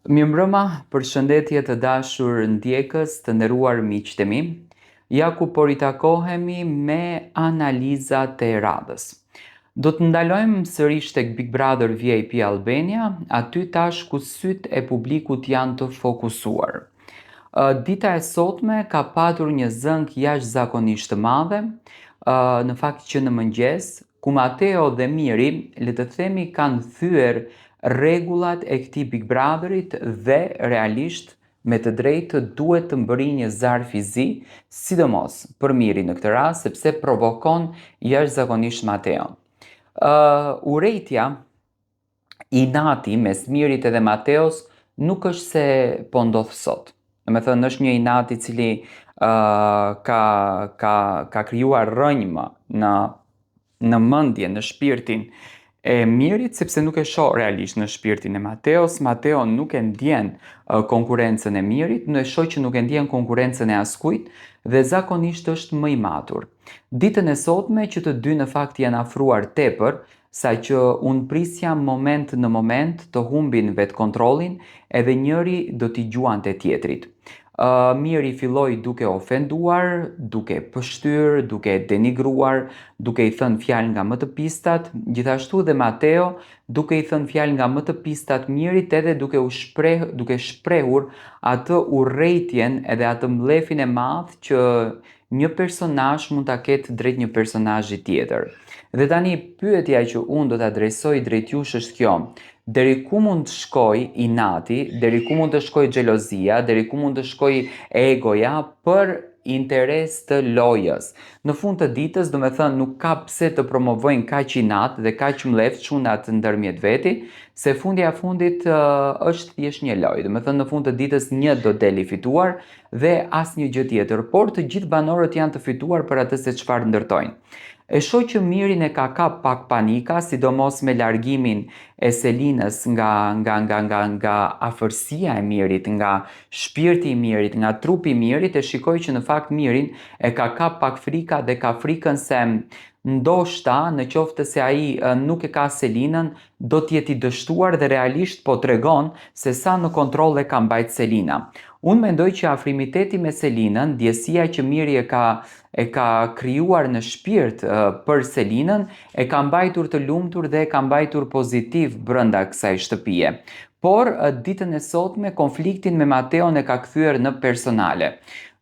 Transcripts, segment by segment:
Mirëmbrëma, përshëndetje të dashur ndjekës, të nderuar miqtë e mi. Ja ku po ritakohemi me analizat e radhës. Do të ndalojmë sërish tek Big Brother VIP Albania, aty tash ku sytë e publikut janë të fokusuar. Dita e sotme ka patur një zënk jashtëzakonisht të madhe, në fakt që në mëngjes, ku Mateo dhe Miri, le të themi, kanë thyer rregullat e këtij Big Brotherit dhe realisht me të drejtë duhet të mbërrijë një zarf i zi, sidomos për Mirin në këtë rast, sepse provokon jashtëzakonisht Mateon. Urrejtja, inati mes Mirit edhe Mateos nuk është se po ndodh sot. Domethënë është një inat i cili ka krijuar rrënjmë në mendjen, në shpirtin e Mirit, sepse nuk e shoh realisht në shpirtin e Mateos. Mateo nuk e ndjen konkurrencën e Mirit, nuk e shoh që nuk e ndjen konkurrencën e askujt dhe zakonisht është më i matur. Ditën e sotme që të dy në fakt janë afruar tepër, saqë unë prisja moment në moment të humbin vetë kontrollin edhe njëri do t'i gjuante tjetrit. Miri filloi duke ofenduar, duke pështyr, duke denigruar, duke i thënë fjalë nga më të pistat, gjithashtu dhe Mateo duke i thënë fjalë nga më të pistat Mirit edhe duke shprehur atë urrejtjen edhe atë mllefin e madh që një personazh mund ta ketë drejt një personazhi tjetër. Dhe tani pyetja që unë do ta adresoj drejt jush është kjo. Deri ku mund të shkoj inati, deri ku mund të shkoj xhelozia, deri ku mund të shkoj egoja për interes të lojës. Në fund të ditës, do me thënë, nuk ka pse të promovojnë kaq inat dhe kaq mlef çunat ndërmjet veti, se fundja fundit është thjesht një lojë. Do me thënë, në fund të ditës një do deli fituar dhe asnjë gjë tjetër, por të gjithë banorët janë të fituar për atë se çfarë ndërtojnë. E shoh që Mirin e ka kap pak panika, sidomos me largimin e Selinës nga afërsia e Mirit, nga shpirti i Mirit, nga trupi i Mirit, e shikoj që në fakt Mirin e ka kap pak frika dhe ka frikën se ndoshta në qoftë se ai nuk e ka Selinën, do t'jeti dështuar dhe realisht po tregon se sa në kontroll e ka mbajt Selina. Unë mendoj që afrimiteti me Selinën, ndjesia që Miri e ka krijuar në shpirt për Selinën, e ka mbajtur të lumtur dhe e ka mbajtur pozitiv brenda kësaj shtëpie. Por ditën e sotme konfliktin me Mateon e ka kthyer në personale.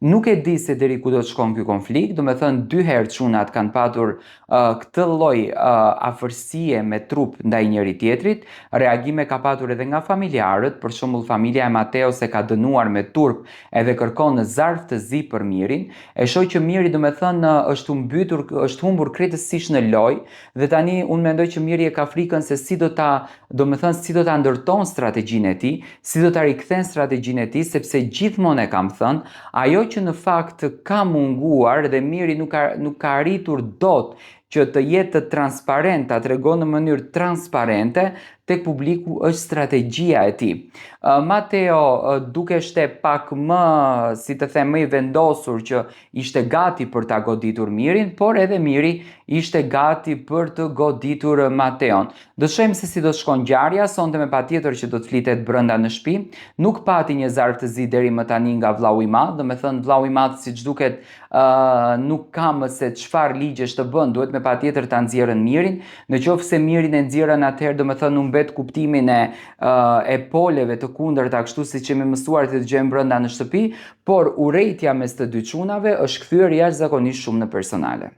Nuk e di se deri ku do të shkon ky konflikt, do me thënë dy herë çunat kanë patur këtë lloj afërsie me trup ndaj njëri tjetrit, reagime ka patur edhe nga familjarët, për shembull familja e Mateos e ka dënuar me turp edhe kërkon në zarf të zi për Mirin. E shoh që Miri, do me thënë, është humbur krejtësisht në lojë dhe tani unë mendoj që Miri e ka frikën se si do ta ndërton strategjinë e tij, si do ta rikthen strategjinë e tij, sepse gjithmonë e kam thënë, ajo që në fakt ka munguar dhe Miri nuk ka arritur dot që të jetë të transparent, ta tregon në mënyrë transparente tek publiku, është strategjia e tij. Mateo duke shte pak më, si të them, më i vendosur që ishte gati për ta goditur Mirin, por edhe Miri ishte gati për të goditur Mateon. Do shohim se si do të shkon ngjarja, sonte me patjetër që do të flitet brenda në shtëpi. Nuk pati një zarf të zi deri më tani nga vllau i madh, do me thënë vllau i madh siç duket nuk ka më se çfarë ligjesh të bën, duhet me patjetër ta nxjerrën Mirin. Në qoftë se Mirin e nxjerrën, atëherë do me thënë u mbet kuptimin e poleve të kundërta, kështu siç jemi mësuar të dëgjojmë brenda në shtëpi, por urrejtja mes të dy çunave është kthyer jashtëzakonisht shumë në personale.